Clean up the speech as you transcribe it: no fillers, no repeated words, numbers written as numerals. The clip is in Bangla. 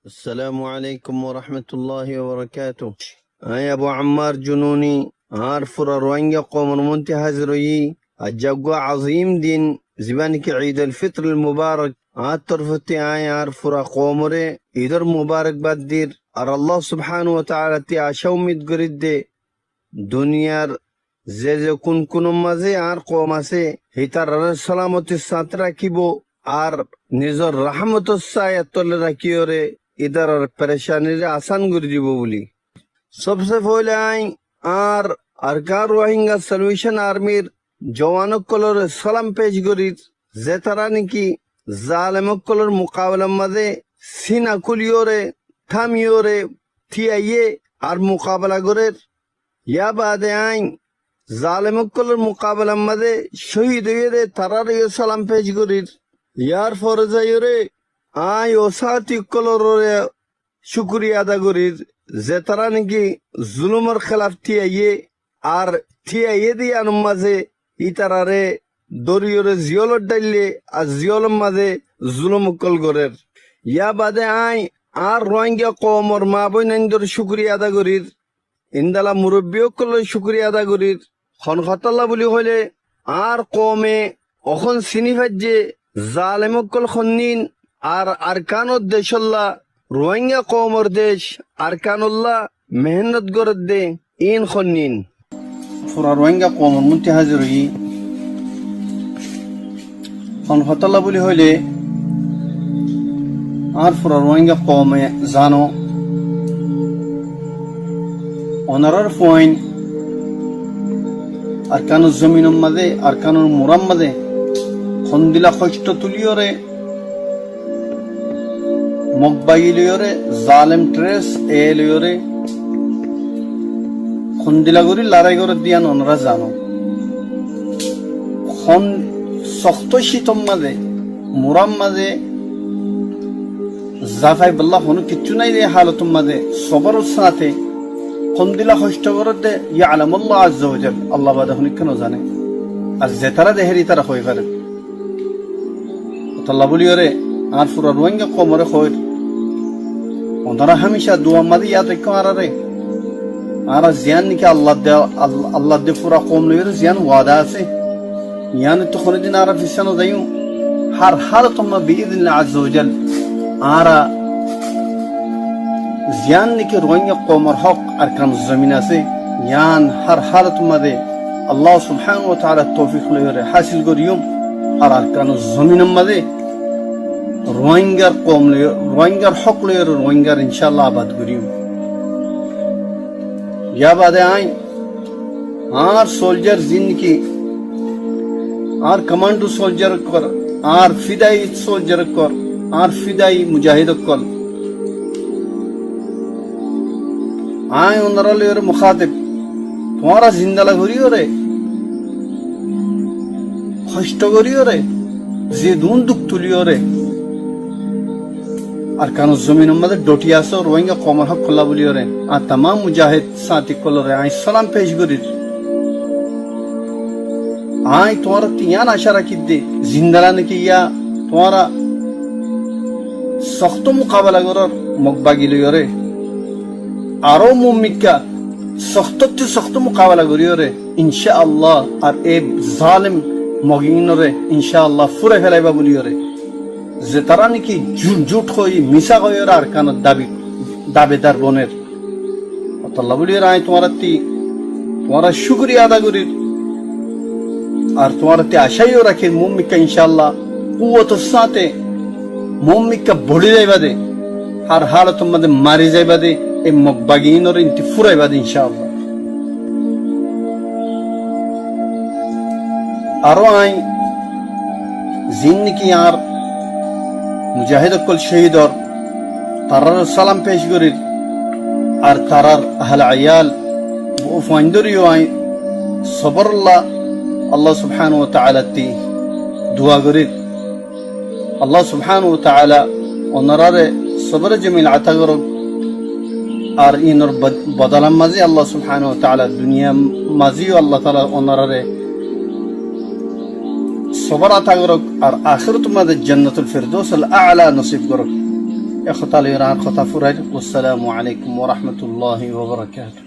السلام عليكم ورحمة الله وبركاته. أي أبو عمار جنوني عارفر روانجا قوم منتهز ريي الجوع عظيم دين زبانك عيد الفطر المبارك عطرفتي أي عارفر قومري إدر مبارك بدير أر الله سبحانه وتعالى تي عشومت قرد দুনিয়ার যে যে কোন মাঝে আর কম আছে হিতার সালামতির সাথ রাখিব আর নিজের রাহমতর ছায়ার তলে রাখিও রে ইদার পেরেশানির আসান করে দিব বলি সবসে পহলে আই আর আরকার রোহিঙ্গা সলিউশন আর্মির জওয়ানকলর সালাম পেশ করি যে তারা নাকি জালেমকলর মোকাবেলার মাঝে সিনা কুলিও রে থামিও রে থিয়াইয়ে আর মোকাবেলা করে या बाद आइन জালেমকলের মোকাবেলার মাঝে শহীদ হয়ে তারার সালাম পেশ করির ইয়ার ফরজাইরে আই ওসাতি কলরে শুকরিয়া আদা করির যে তারা নাকি জুলুমের খেলাফ থিয়াইয়ে আর থিয়াইয়ে দিয়ার মাঝে ই তারারে দরিয়রে জিয়লর ডাইলে আর জিয়লের মাঝে জুলুম কল করের ইয়া বাদে আই আর রোহিঙ্গা কওমর মা বোনেনদের শুকরিয়া আদা করির ইন্দালা মুরব্বীসকলের শুকরিয়া আদা করির খনখতাল্লা বুলি হইলে আর কমে অখন চিনি ফাইজে জালেমকল খন্নিন আর আরকানত দেশল্লা রোহিঙ্গা কওমর দেশ আরকানুল্লাহ মেহনত গরদ দে ইন খন্নিন ফুরা রোহিঙ্গা কওমর মুন্তি হাজির হই খনখতাল্লা বুলি হইলে আর ফুরা রোহিঙ্গা কওমে জানো অনারার পয়েন্ট আরকানুল জমিনের মাঝে আরকানুল মুরাম মাঝে খন্দিলা কষ্ট তুলিওরে মকবাইলিওরে জালেম ট্রেস এলিওরে খন্দিলা গরি লড়াই করে দিয়ান ওনারা জানো খন শক্ত শীতম মাঝে মুরাম মাঝে জাফাই বল্লাহ হনু কিচ্ছু নাই রে হালতম মাঝে সবার সাথে খন্দিলা কষ্ট করতে ইয়ালামুল্লাহ আজ্জা ওয়াজাল আল্লাহ বাদে হনি কেন জানে আর যে তারা দেহেরি তারা হয়ে পারে আল্লাহ বলিওরে আর ফুরা রোহিঙ্গা কমরে হইর ওনারা হামেশা দুয়া মাদি ইয়াদ রেখো আরে আর জিয়ান নিকে আল্লাহ দে ফুরা কম লইর জিয়ান ওয়াদা আছে ইয়ান তো কোনদিন আর ফিসানো যাইও হার হালতম বিইذن আজ্জা ওয়াজাল আরা জিয়ান নিকে রোহিঙ্গা কওমর হক আরকান জমিন আছে ইয়ান হার হালত মাদে আল্লাহ সুবহানাহু ওয়া তাআলা তৌফিক লইরে হাসিল করিয়ম আর আরকান জমিন মাদে রোহিঙ্গার কওম লইর রোহিঙ্গার হক লইর রোহিঙ্গার ইনশাআল্লাহ আবাদ করিয়ম ইয়া বাদে আই আর সোলজার জিন্কি আর কমান্ডো সোলজার কর আর ফিদাই সোলজার কর আর ফিদাই মুজাহিদ কর আয় ওনারা লইরে মুখাতিব তোমারা জিন্দালা করিও রে কষ্ট করিও রে যে দুন দুঃখ তুলিও রে আর কানো জমিন মধ্যে ডটি আসো রোহিঙ্গা কমর হক খোলা বলিও রে আর तमाम মুজাহিদ সাথী কলরে আই সালাম পেশ করি আয় তোমারা তিয়ান আশা রাখি দে জিন্দালা নাকি ইয়া তোমারা শক্ত মোকাবেলা করার মকবাগি লইও রে আরো মুমিকা শক্ত মোকাবেলা করিও রে ইনশাআল্লাহ আর এ জালিম মগিনরে ইনশাআল্লাহ ফুরে ফেলাইবা বলিও রে যে তারা নাকি জুট হই মিশা হইর আর কান দাবিদার বনের আল্লাহ বলিও আই তোমারা শুকরিয়া আদা করি আর তোমারা তে আশাইও রাখি মুমিকা ইনশাআল্লাহ কুওয়াতের সাথে মুমিকা বড়ি যাইবা দে আর হালত মধ্যে মারি যাইবা দে এই মকবাগিনর ইনতি ফুরাইবা দে ইনশাআল্লাহ আরো আই জিন্দিগি আর মুজাহিদ কল শহীদর তারার সালাম পেশ করি আর তারার আহল আয়াল ও ফাইন্দরিও আই সবরল্লাহ আল্লাহ সুবহানাহু ওয়া তাআলা তি দোয়া করি আল্লাহ সুবহানাহু ওয়া তাআলা ওনারে সবর জামিল আতা করুক আর ইনর বদলাম মাঝে আল্লাহ সুবহানাহু ওয়া তাআলা দুনিয়া মাঝেও আল্লাহ তাআলা ওনারে সবর আতা করুক আর আখিরাত মাঝে জান্নাতুল ফিরদৌস আল আ'লা নসিব করুক এখতালি রার কথা ফুরাই। আসসালামু আলাইকুম ওয়া রাহমাতুল্লাহি ওয়া বারাকাতুহু।